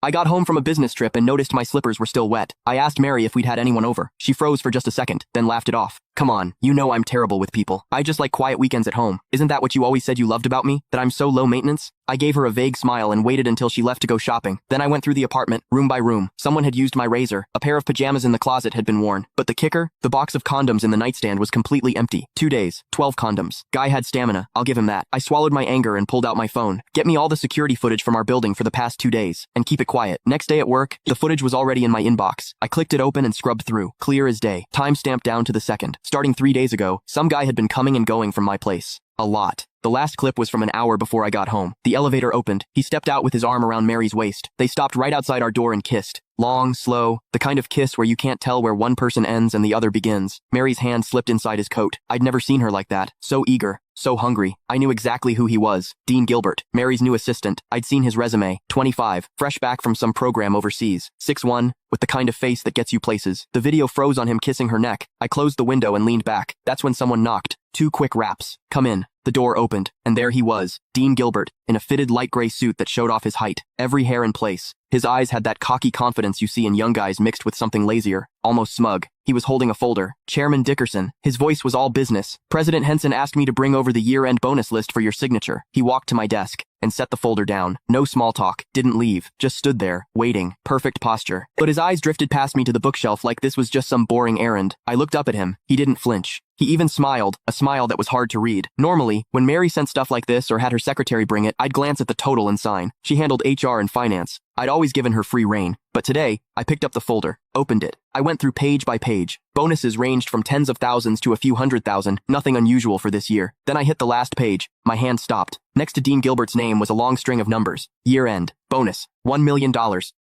I got home from a business trip and noticed my slippers were still wet. I asked Mary if we'd had anyone over. She froze for just a second, then laughed it off. Come on, you know I'm terrible with people. I just like quiet weekends at home. Isn't that what you always said you loved about me? That I'm so low maintenance? I gave her a vague smile and waited until she left to go shopping. Then I went through the apartment, room by room. Someone had used my razor. A pair of pajamas in the closet had been worn. But the kicker? The box of condoms in the nightstand was completely empty. 2 days, 12 condoms. Guy had stamina, I'll give him that. I swallowed my anger and pulled out my phone. Get me all the security footage from our building for the past 2 days. And keep it quiet. Next day at work, the footage was already in my inbox. I clicked it open and scrubbed through. Clear as day. Time stamped down to the second. Starting 3 days ago, some guy had been coming and going from my place. A lot. The last clip was from an hour before I got home. The elevator opened. He stepped out with his arm around Mary's waist. They stopped right outside our door and kissed. Long, slow, the kind of kiss where you can't tell where one person ends and the other begins. Mary's hand slipped inside his coat. I'd never seen her like that. So eager. So hungry. I knew exactly who he was. Dean Gilbert, Mary's new assistant. I'd seen his resume. 25, fresh back from some program overseas. 6'1", with the kind of face that gets you places. The video froze on him kissing her neck. I closed the window and leaned back. That's when someone knocked. 2 quick raps. Come in. The door opened, and there he was, Dean Gilbert, in a fitted light gray suit that showed off his height, every hair in place. His eyes had that cocky confidence you see in young guys mixed with something lazier, almost smug. He was holding a folder. Chairman Dickerson. His voice was all business. President Henson asked me to bring over the year-end bonus list for your signature. He walked to my desk and set the folder down. No small talk. Didn't leave. Just stood there, waiting. Perfect posture. But his eyes drifted past me to the bookshelf like this was just some boring errand. I looked up at him. He didn't flinch. He even smiled, a smile that was hard to read. Normally, when Mary sent stuff like this or had her secretary bring it, I'd glance at the total and sign. She handled HR and finance. I'd always given her free rein. But today, I picked up the folder, opened it. I went through page by page. Bonuses ranged from tens of thousands to a few $100,000, nothing unusual for this year. Then I hit the last page. My hand stopped. Next to Dean Gilbert's name was a long string of numbers. Year-end. Bonus. $1 million.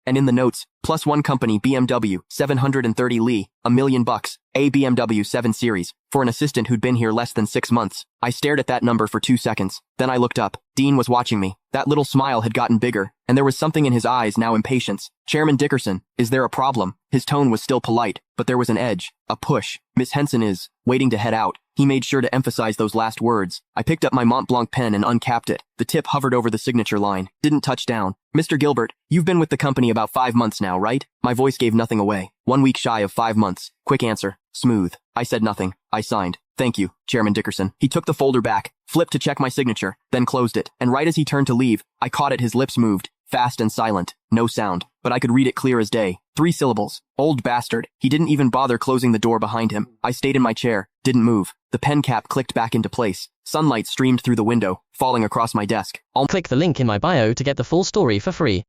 And in the notes, plus one company BMW, 730 Li, $1 million. A BMW 7 Series, for an assistant who'd been here less than 6 months. I stared at that number for 2 seconds. Then I looked up. Dean was watching me. That little smile had gotten bigger, and there was something in his eyes, now impatience. Chairman Dickerson, is there a problem? His tone was still polite, but there was an edge, a push. Miss Henson is waiting to head out. He made sure to emphasize those last words. I picked up my Mont Blanc pen and uncapped it. The tip hovered over the signature line. Didn't touch down. Mr. Gilbert, you've been with the company about 5 months now, right? My voice gave nothing away. 1 week shy of 5 months. Quick answer. Smooth. I said nothing. I signed. Thank you, Chairman Dickerson. He took the folder back, flipped to check my signature, then closed it. And right as he turned to leave, I caught it. His lips moved. Fast and silent. No sound. But I could read it clear as day. 3 syllables. Old bastard. He didn't even bother closing the door behind him. I stayed in my chair. Didn't move. The pen cap clicked back into place. Sunlight streamed through the window, falling across my desk. Click the link in my bio to get the full story for free.